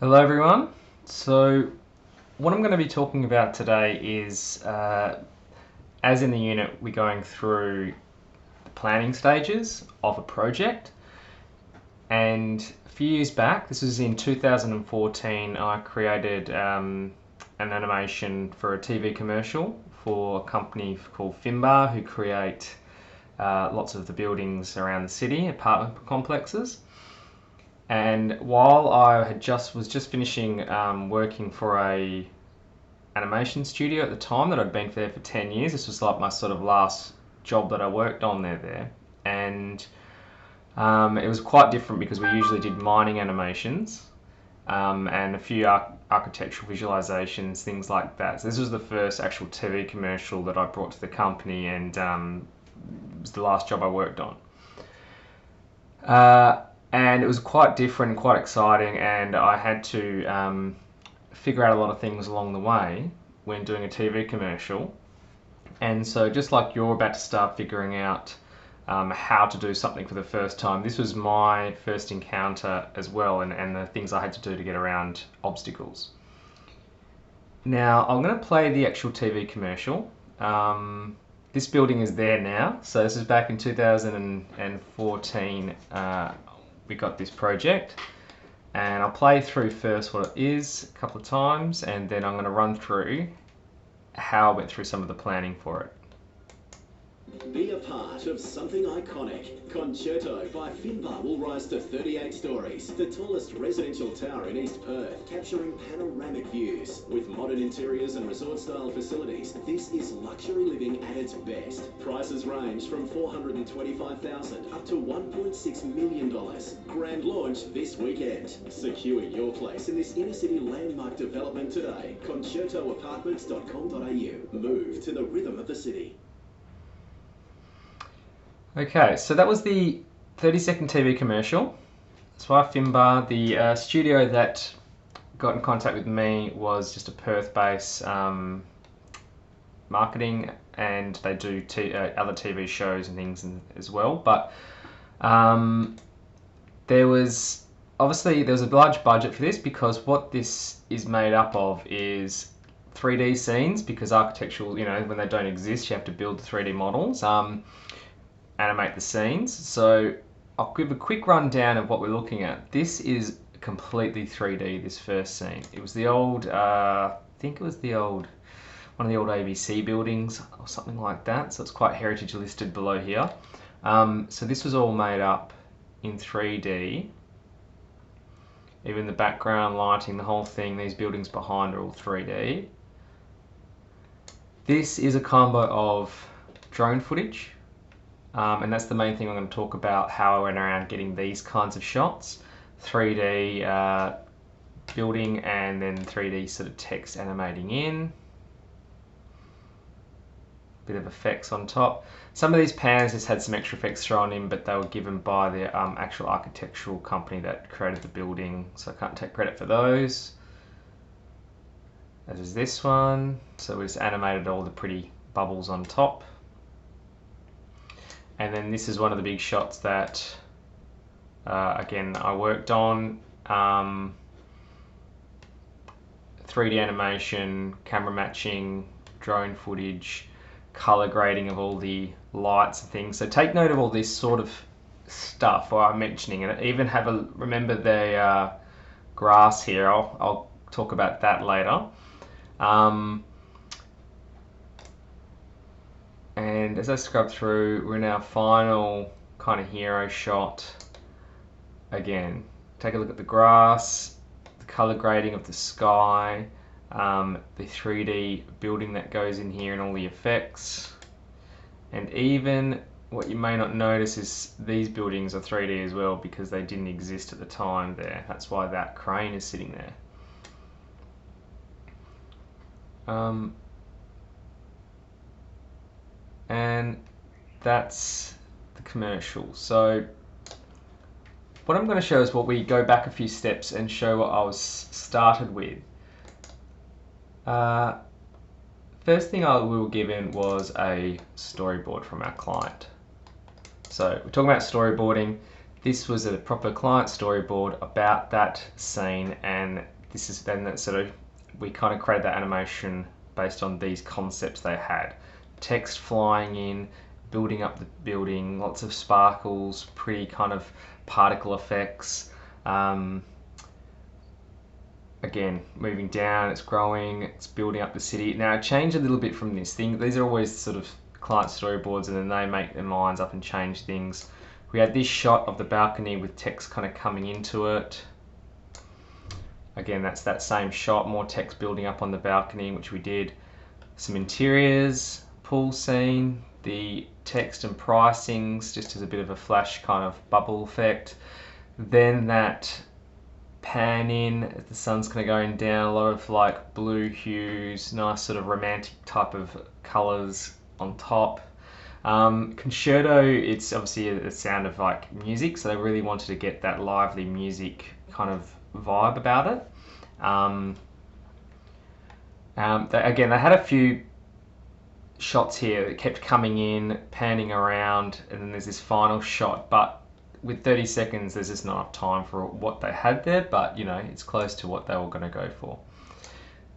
Hello everyone. So what I'm going to be talking about today is, as in the unit, we're going through the planning stages of a project. And a few years back, this was in 2014, I created an animation for a TV commercial for a company called Finbar, who create lots of the buildings around the city, apartment complexes. And while I was just finishing working for a animation studio at the time that I'd been there for 10 years, this was like my sort of last job that I worked on there. And it was quite different because we usually did mining animations and a few architectural visualizations, things like that. So this was the first actual TV commercial that I brought to the company, and it was the last job I worked on. And it was quite different, quite exciting, and I had to figure out a lot of things along the way when doing a TV commercial. And so just like you're about to start figuring out how to do something for the first time, this was my first encounter as well, and the things I had to do to get around obstacles. Now I'm going to play the actual TV commercial. This building is there now, so this is back in 2014. We got this project, and I'll play through first what it is a couple of times, and then I'm going to run through how I went through some of the planning for it. Be a part of something iconic. Concerto by Finbar will rise to 38 stories, the tallest residential tower in East Perth, capturing panoramic views. With modern interiors and resort-style facilities, this is luxury living at its best. Prices range from $425,000 up to $1.6 million. Grand launch this weekend. Secure your place in this inner-city landmark development today. concertoapartments.com.au. Move to the rhythm of the city. Okay, so that was the 30-second TV commercial. It's by Finbar. The studio that got in contact with me was just a Perth-based marketing, and they do other TV shows and things as well. But there was a large budget for this, because what this is made up of is 3D scenes, because architectural, when they don't exist, you have to build the 3D models. Animate the scenes. So I'll give a quick rundown of what we're looking at. This is completely 3D, this first scene. It was the old, I think it was one of the old ABC buildings or something like that. So it's quite heritage listed below here. So this was all made up in 3D. Even the background lighting, the whole thing, these buildings behind are all 3D. This is a combo of drone footage. And that's the main thing I'm going to talk about, how I went around getting these kinds of shots. 3D building, and then 3D sort of text animating in. Bit of effects on top. Some of these pans just had some extra effects thrown in, but they were given by the actual architectural company that created the building, so I can't take credit for those. As is this one. So we just animated all the pretty bubbles on top. And then this is one of the big shots that, again, I worked on. 3D animation, camera matching, drone footage, color grading of all the lights and things. So take note of all this sort of stuff while I'm mentioning it. Even remember the grass here. I'll talk about that later. And as I scrub through, we're in our final kind of hero shot. Again, take a look at the grass, the color grading of the sky, the 3D building that goes in here, and all the effects. And even what you may not notice is these buildings are 3D as well, because they didn't exist at the time there. That's why that crane is sitting there. And that's the commercial. So what I'm going to show is what we go back a few steps and show what I was started with. First thing we were given was a storyboard from our client. So we're talking about storyboarding. this was a proper client storyboard about that scene, and this is then that sort of, we kind of created that animation based on these concepts they had. Text flying in, building up the building, lots of sparkles, pretty kind of particle effects. Again, moving down, it's growing, it's building up the city. Now, it changed a little bit from this thing. These are always sort of client storyboards, and then they make their minds up and change things. We had this shot of the balcony with text kind of coming into it. Again, that's that same shot, more text building up on the balcony, which we did. Some interiors, pool scene, the text and pricings, just as a bit of a flash kind of bubble effect. Then that pan in as the sun's kind of going down, a lot of like blue hues, nice sort of romantic type of colors on top. Concerto, it's obviously a sound of like music, so they really wanted to get that lively music kind of vibe about it. Again, they had a few shots here that kept coming in, panning around, and then there's this final shot, but with 30 seconds, there's just not enough time for what they had there, but you know, it's close to what they were going to go for.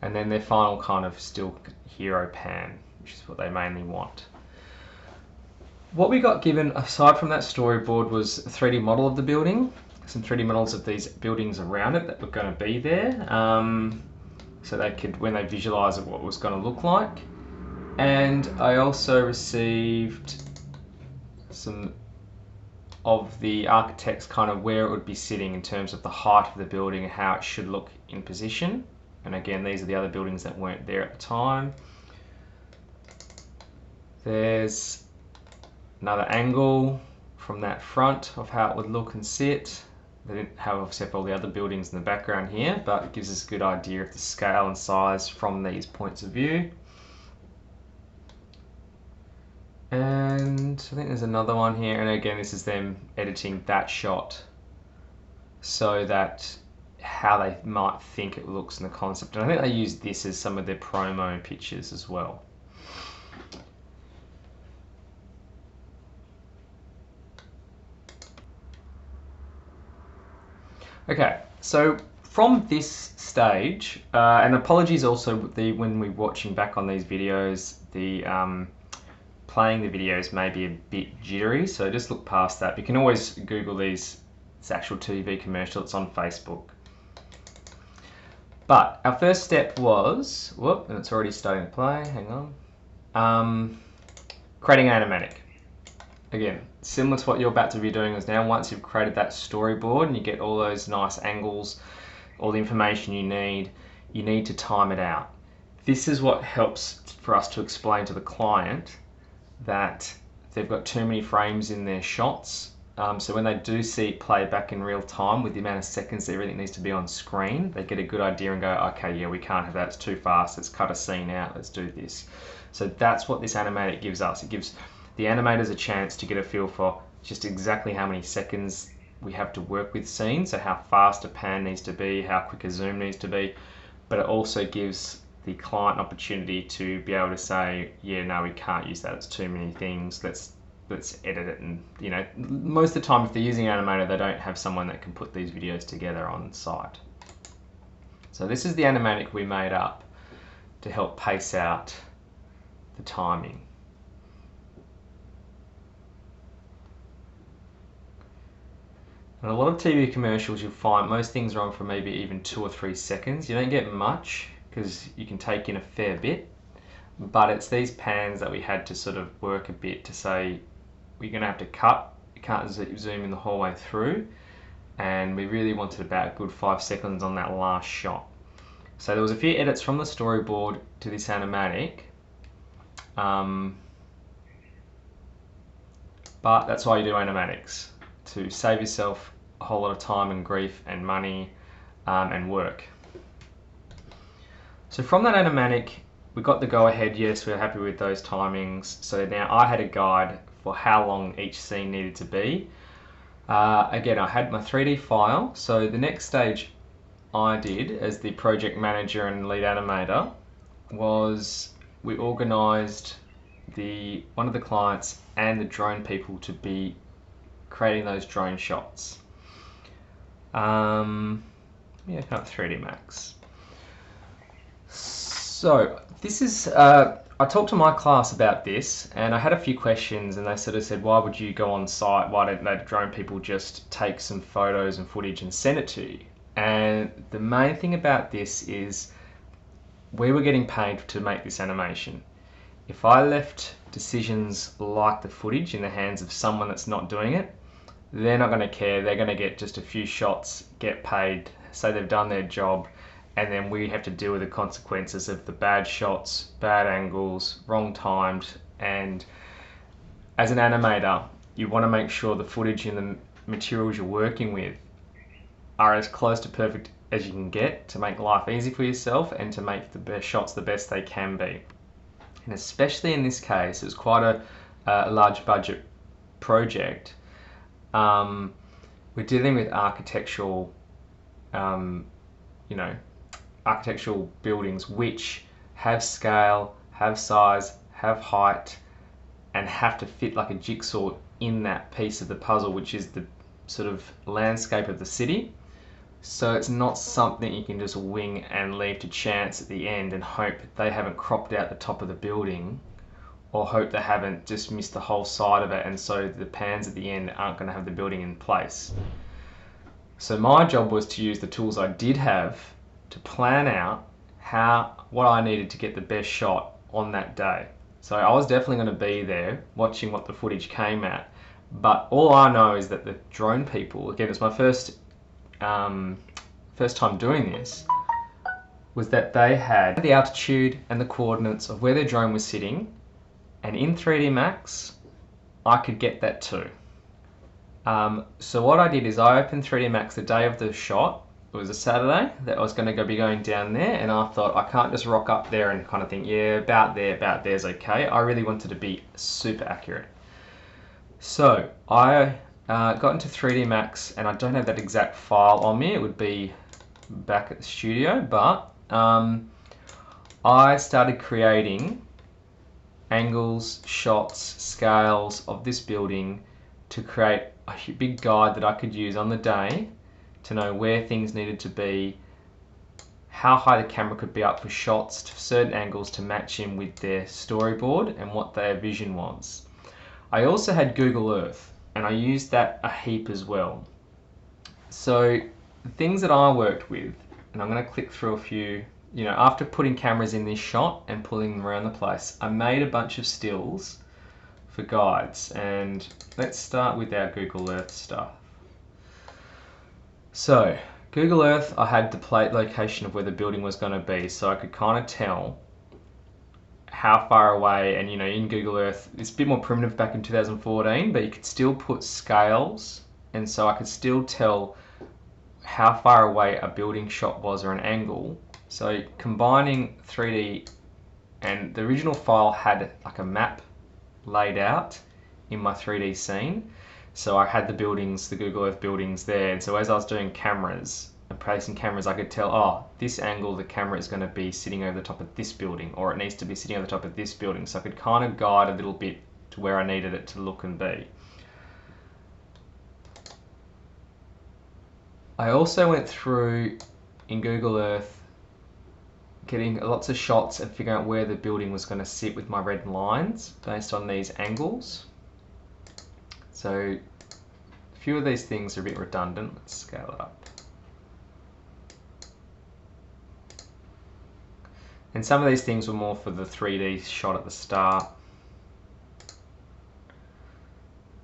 And then their final kind of still hero pan, which is what they mainly want. What we got given, aside from that storyboard, was a 3D model of the building, some 3D models of these buildings around it that were going to be there, so they could, when they visualize it, what it was going to look like. And I also received some of the architect's kind of where it would be sitting in terms of the height of the building and how it should look in position. And again, these are the other buildings that weren't there at the time. There's another angle from that front of how it would look and sit. They didn't have obviously all the other buildings in the background here, but it gives us a good idea of the scale and size from these points of view. And I think there's another one here, and again, this is them editing that shot so that how they might think it looks in the concept. And I think they used this as some of their promo pictures as well. Okay, so from this stage, and apologies also when we're watching back on these videos, the playing the videos may be a bit jittery, so just look past that. You can always Google these. It's actual TV commercial, it's on Facebook. But our first step was, whoop, and it's already starting to play, hang on. Creating an animatic. Again, similar to what you're about to be doing is now, once you've created that storyboard and you get all those nice angles, all the information you need to time it out. This is what helps for us to explain to the client that they've got too many frames in their shots. So when they do see it play back in real time with the amount of seconds that everything needs to be on screen, they get a good idea and go, okay, yeah, we can't have that, it's too fast, let's cut a scene out, let's do this. So that's what this animatic gives us. It gives the animators a chance to get a feel for just exactly how many seconds we have to work with scenes, so how fast a pan needs to be, how quick a zoom needs to be, but it also gives the client an opportunity to be able to say, yeah, no, we can't use that, it's too many things, let's edit it. And you know, most of the time if they're using an animator, they don't have someone that can put these videos together on site. So this is the animatic we made up to help pace out the timing. And a lot of TV commercials, you'll find most things are on for maybe even 2 or 3 seconds. You don't get much because you can take in a fair bit, but it's these pans that we had to sort of work a bit to say, we're going to have to cut, you can't zoom in the whole way through, and we really wanted about a good 5 seconds on that last shot. So there was a few edits from the storyboard to this animatic, but that's why you do animatics, to save yourself a whole lot of time and grief and money and work. So from that animatic, we got the go ahead, yes, we're happy with those timings. So now I had a guide for how long each scene needed to be. Again, I had my 3D file. So the next stage I did as the project manager and lead animator was we organised one of the clients and the drone people to be creating those drone shots. Yeah, not 3D Max. So this is, I talked to my class about this, and I had a few questions, and they sort of said, why would you go on site? Why don't the drone people just take some photos and footage and send it to you? And the main thing about this is we were getting paid to make this animation. If I left decisions like the footage in the hands of someone that's not doing it, they're not going to care. They're going to get just a few shots, get paid, say they've done their job, and then we have to deal with the consequences of the bad shots, bad angles, wrong timed. And as an animator, you want to make sure the footage and the materials you're working with are as close to perfect as you can get to make life easy for yourself and to make the best shots the best they can be. And especially in this case, it's quite a large budget project. We're dealing with architectural, architectural buildings which have scale, have size, have height, and have to fit like a jigsaw in that piece of the puzzle, which is the sort of landscape of the city. So it's not something you can just wing and leave to chance at the end and hope they haven't cropped out the top of the building, or hope they haven't just missed the whole side of it, and so the pans at the end aren't going to have the building in place. So my job was to use the tools I did have to plan out what I needed to get the best shot on that day. So I was definitely going to be there watching what the footage came at, but all I know is that the drone people, again, it's my first time doing this, was that they had the altitude and the coordinates of where their drone was sitting, and in 3D Max I could get that too. So what I did is I opened 3D Max the day of the shot. It was a Saturday that I was going to be going down there, and I thought I can't just rock up there and kind of think, yeah, about there's okay. I really wanted to be super accurate. So I got into 3D Max, and I don't have that exact file on me. It would be back at the studio, but I started creating angles, shots, scales of this building to create a big guide that I could use on the day to know where things needed to be, how high the camera could be up for shots to certain angles to match in with their storyboard and what their vision was. I also had Google Earth, and I used that a heap as well. So the things that I worked with, and I'm going to click through a few, after putting cameras in this shot and pulling them around the place, I made a bunch of stills for guides, and let's start with our Google Earth stuff. So Google Earth, I had the plate location of where the building was going to be, so I could kind of tell how far away, and in Google Earth, it's a bit more primitive back in 2014, but you could still put scales, and so I could still tell how far away a building shot was or an angle. So combining 3D, and the original file had like a map laid out in my 3D scene, so I had the buildings, the Google Earth buildings there, and so as I was doing cameras and placing cameras, I could tell, oh, this angle the camera is going to be sitting over the top of this building, or it needs to be sitting over the top of this building, so I could kind of guide a little bit to where I needed it to look and be. I also went through in Google Earth getting lots of shots and figuring out where the building was going to sit with my red lines based on these angles. So a few of these things are a bit redundant. Let's scale it up. And some of these things were more for the 3D shot at the start.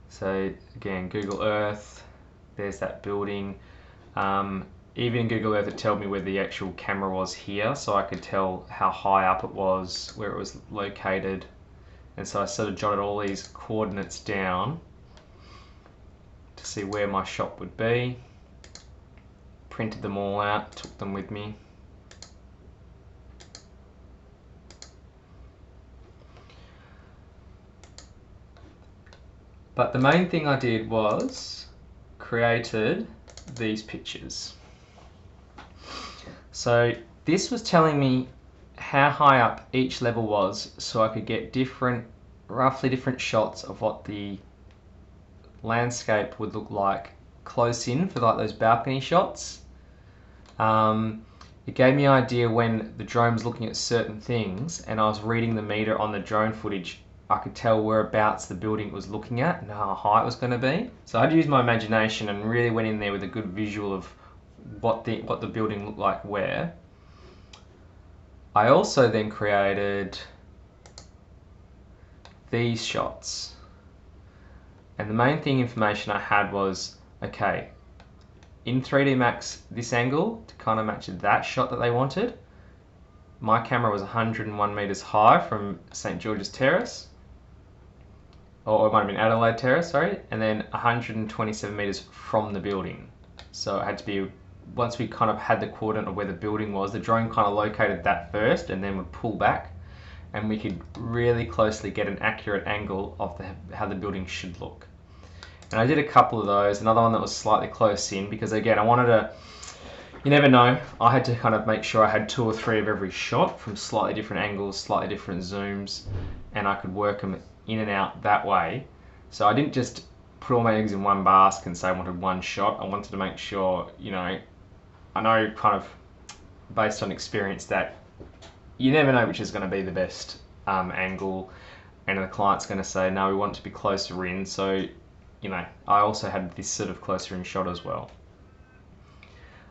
So again, Google Earth, there's that building. Even in Google Earth, it told me where the actual camera was here, so I could tell how high up it was, where it was located. And so I sort of jotted all these coordinates down to see where my shot would be. Printed them all out, took them with me. But the main thing I did was created these pictures. So this was telling me how high up each level was, so I could get roughly different shots of what the landscape would look like close in for like those balcony shots. It gave me an idea when the drone was looking at certain things and I was reading the meter on the drone footage, I could tell whereabouts the building was looking at and how high it was going to be. So I had to use my imagination and really went in there with a good visual of what the building looked like where. I also then created these shots. And the main thing information I had was, okay, in 3D Max, this angle to kind of match that shot that they wanted. My camera was 101 meters high from St. George's Terrace, or it might have been Adelaide Terrace, sorry, and then 127 meters from the building. So it had to be, once we kind of had the coordinate of where the building was, the drone kind of located that first and then would pull back and we could really closely get an accurate angle of how the building should look. And I did a couple of those, another one that was slightly close in because again, I wanted to, you never know, I had to kind of make sure I had 2 or 3 of every shot from slightly different angles, slightly different zooms, and I could work them in and out that way. So I didn't just put all my eggs in one basket and say I wanted one shot. I wanted to make sure, you know, I know kind of based on experience that you never know which is going to be the best angle, and the client's going to say, no, we want it to be closer in. So, you know, I also had this sort of closer in shot as well.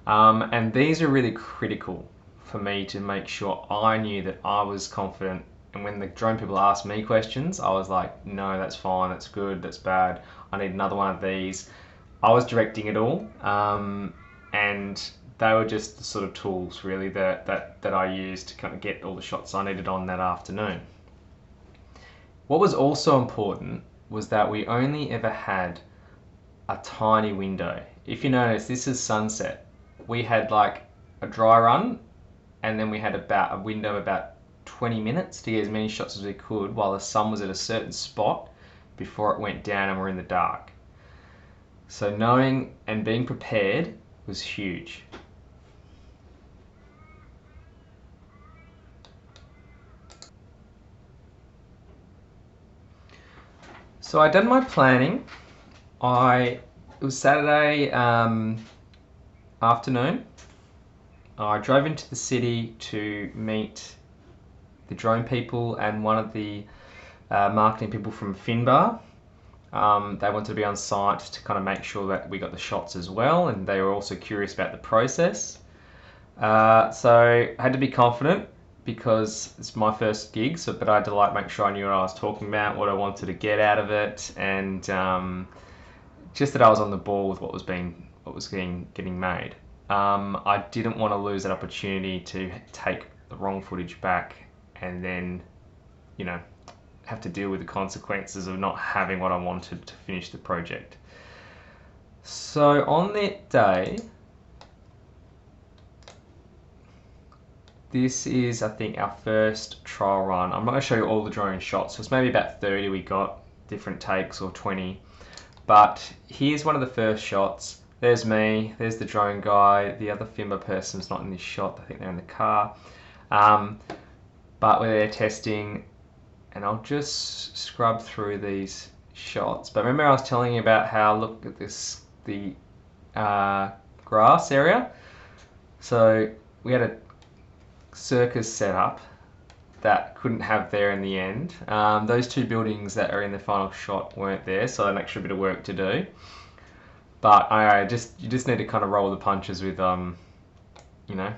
And these are really critical for me to make sure I knew that I was confident. And when the drone people asked me questions, I was like, no, that's fine, that's good, that's bad, I need another one of these. I was directing it all, and they were just the sort of tools really that I used to kind of get all the shots I needed on that afternoon. What was also important was that we only ever had a tiny window. If you notice, this is sunset. We had like a dry run, and then we had about a window of about 20 minutes to get as many shots as we could while the sun was at a certain spot before it went down and we're in the dark. So knowing and being prepared was huge. So I'd done my planning. It was Saturday afternoon. I drove into the city to meet the drone people and one of the marketing people from Finbar. They wanted to be on site to kind of make sure that we got the shots as well, and they were also curious about the process. So I had to be confident because it's my first gig, but I had to like make sure I knew what I was talking about, what I wanted to get out of it, and just that I was on the ball with what was getting made. I didn't want to lose that opportunity to take the wrong footage back and then, you know, have to deal with the consequences of not having what I wanted to finish the project. So on that day, this is, I think, our first trial run. I'm not going to show you all the drone shots, so it's maybe about 30 we got, different takes, or 20. But here's one of the first shots. There's me, there's the drone guy, the other Finbar person's not in this shot, I think they're in the car. But we're there testing, and I'll just scrub through these shots. But remember I was telling you about how, look at this, the grass area. So we had a circus set up that couldn't have there in the end. Those 2 buildings that are in the final shot weren't there, so an extra bit of work to do. But you just need to kind of roll the punches with you know,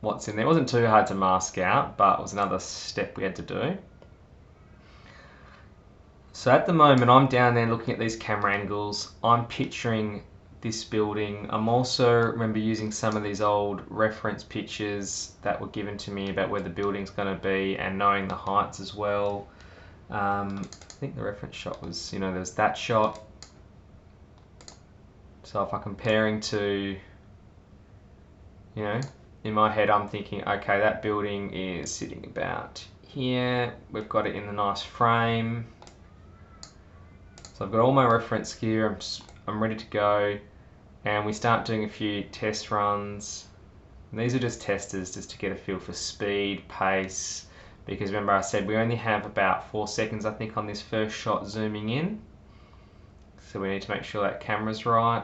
what's in there. It wasn't too hard to mask out, but it was another step we had to do. So at the moment I'm down there looking at these camera angles. I'm picturing this building. I'm also remember using some of these old reference pictures that were given to me about where the building's going to be and knowing the heights as well. I think the reference shot was, you know, there's that shot. So if I'm comparing to, you know, in my head I'm thinking, okay, that building is sitting about here. We've got it in the nice frame. So I've got all my reference gear. I'm ready to go. And we start doing a few test runs. And these are just testers just to get a feel for speed, pace. Because remember I said we only have about 4 seconds, I think, on this first shot zooming in. So we need to make sure that camera's right.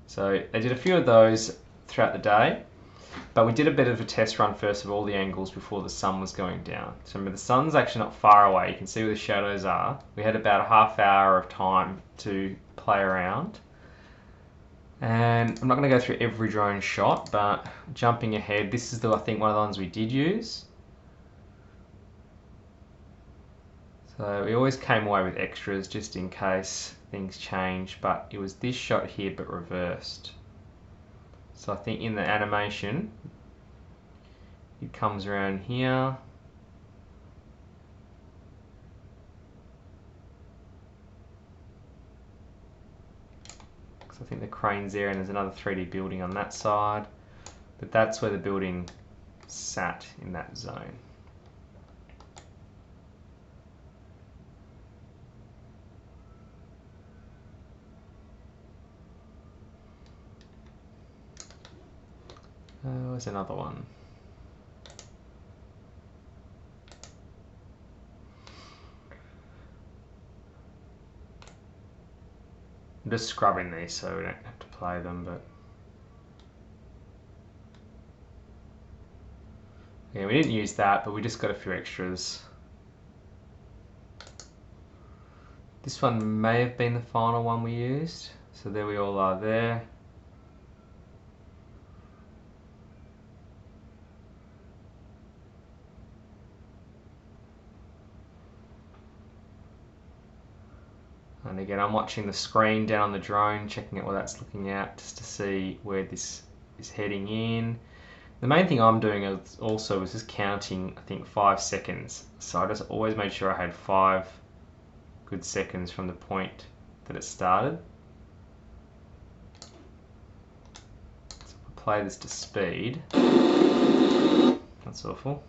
So they did a few of those throughout the day, but we did a bit of a test run first of all the angles before the sun was going down. So remember, the sun's actually not far away. You can see where the shadows are. We had about a half hour of time to play around. And I'm not going to go through every drone shot, but jumping ahead, this is I think one of the ones we did use. So we always came away with extras just in case things change, but it was this shot here but reversed. So I think in the animation, it comes around here. So I think the crane's there and there's another 3D building on that side, but that's where the building sat in that zone. There's another one. I'm just scrubbing these so we don't have to play them, but yeah, we didn't use that, but we just got a few extras. This one may have been the final one we used, so there we all are there. And again, I'm watching the screen down on the drone, checking out what that's looking at, just to see where this is heading in. The main thing I'm doing also is just counting, I think, 5 seconds. So I just always made sure I had 5 good seconds from the point that it started. So if I play this to speed, that's awful.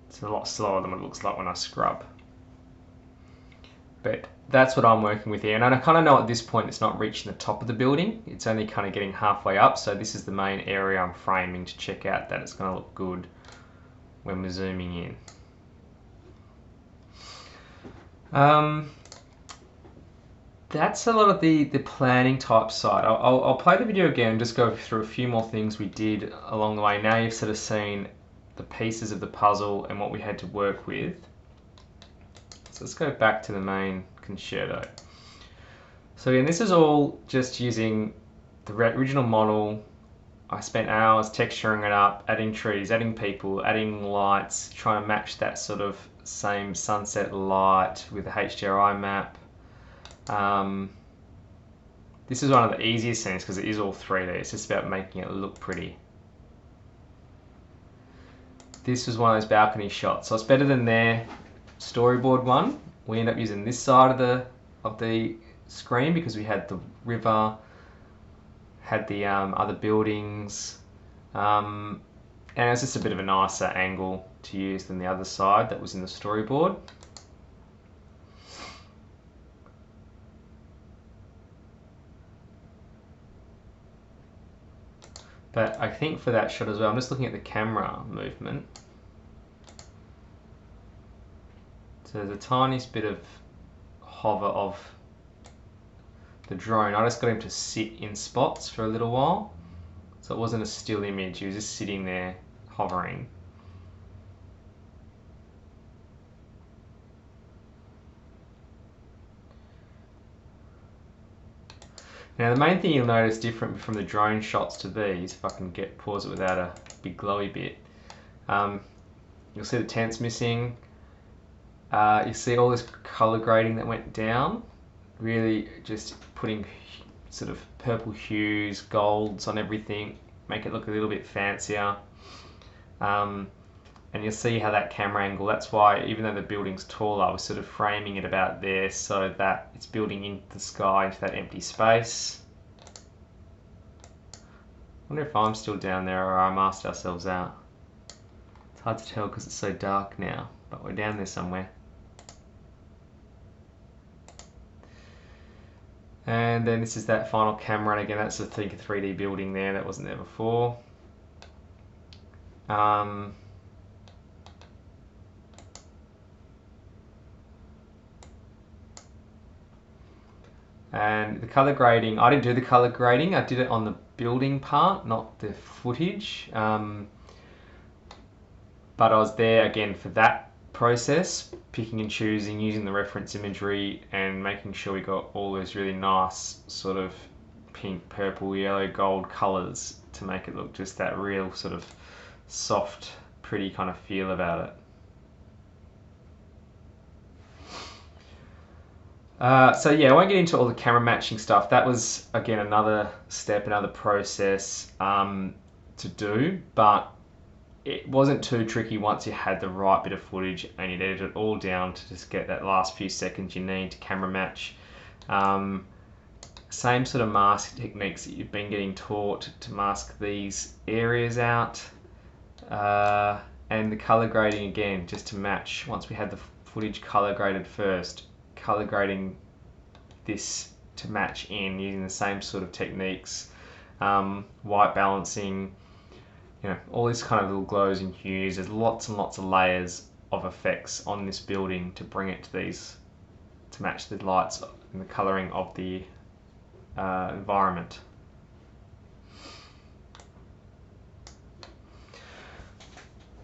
It's a lot slower than what it looks like when I scrub. But that's what I'm working with here. And I kind of know at this point it's not reaching the top of the building. It's only kind of getting halfway up. So this is the main area I'm framing to check out that it's going to look good when we're zooming in. That's a lot of the planning type side. I'll play the video again and just go through a few more things we did along the way. Now you've sort of seen the pieces of the puzzle and what we had to work with. So let's go back to the main concerto. So again, this is all just using the original model. I spent hours texturing it up, adding trees, adding people, adding lights, trying to match that sort of same sunset light with the HDRI map. This is one of the easiest scenes because it is all 3D. It's just about making it look pretty. This was one of those balcony shots, so it's better than their storyboard one. We end up using this side of the screen because we had the river, had the other buildings, and it's just a bit of a nicer angle to use than the other side that was in the storyboard. But I think for that shot as well, I'm just looking at the camera movement. So there's a tiniest bit of hover of the drone. I just got him to sit in spots for a little while. So it wasn't a still image, he was just sitting there hovering. Now the main thing you'll notice different from the drone shots to these, if I can pause it without a big glowy bit, you'll see the tent's missing. You see all this color grading that went down, really just putting sort of purple hues, golds on everything, make it look a little bit fancier. And you'll see how that camera angle, that's why even though the building's taller, I was sort of framing it about there so that it's building into the sky, into that empty space. I wonder if I'm still down there or I masked ourselves out. It's hard to tell because it's so dark now, but we're down there somewhere. And then this is that final camera, and again that's I think a 3D building there that wasn't there before. And the color grading, I didn't do the color grading, I did it on the building part, not the footage. But I was there again for that process, picking and choosing, using the reference imagery and making sure we got all those really nice sort of pink, purple, yellow, gold colors to make it look just that real sort of soft, pretty kind of feel about it. So yeah, I won't get into all the camera matching stuff. That was, again, another step, another process to do, but it wasn't too tricky once you had the right bit of footage and you'd edit it all down to just get that last few seconds you need to camera match. Same sort of mask techniques that you've been getting taught to mask these areas out. And the color grading again, just to match. Once we had the footage color graded first, color grading this to match in using the same sort of techniques, white balancing, you know, all these kind of little glows and hues. There's lots and lots of layers of effects on this building to bring it to these, to match the lights and the colouring of the environment.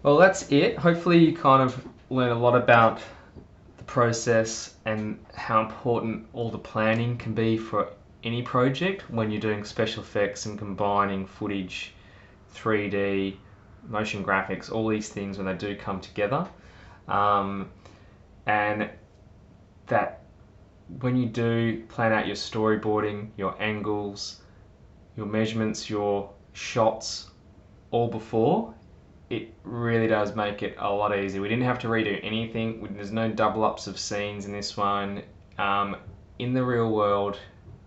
Well, that's it. Hopefully you kind of learn a lot about the process and how important all the planning can be for any project when you're doing special effects and combining footage, 3D, motion graphics, all these things when they do come together. And that when you do plan out your storyboarding, your angles, your measurements, your shots all before, it really does make it a lot easier. We didn't have to redo anything. There's no double ups of scenes in this one. In the real world,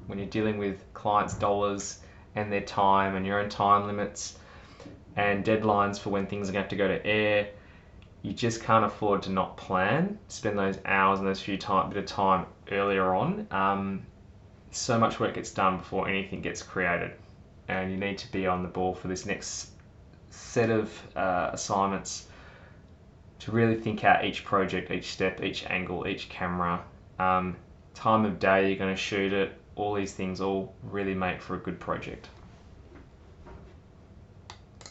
when you're dealing with clients' dollars and their time and your own time limits and deadlines for when things are going to have to go to air, you just can't afford to not plan. Spend those hours and those bit of time earlier on. So much work gets done before anything gets created, and you need to be on the ball for this next set of assignments to really think out each project, each step, each angle, each camera, time of day you're going to shoot it. All these things all really make for a good project.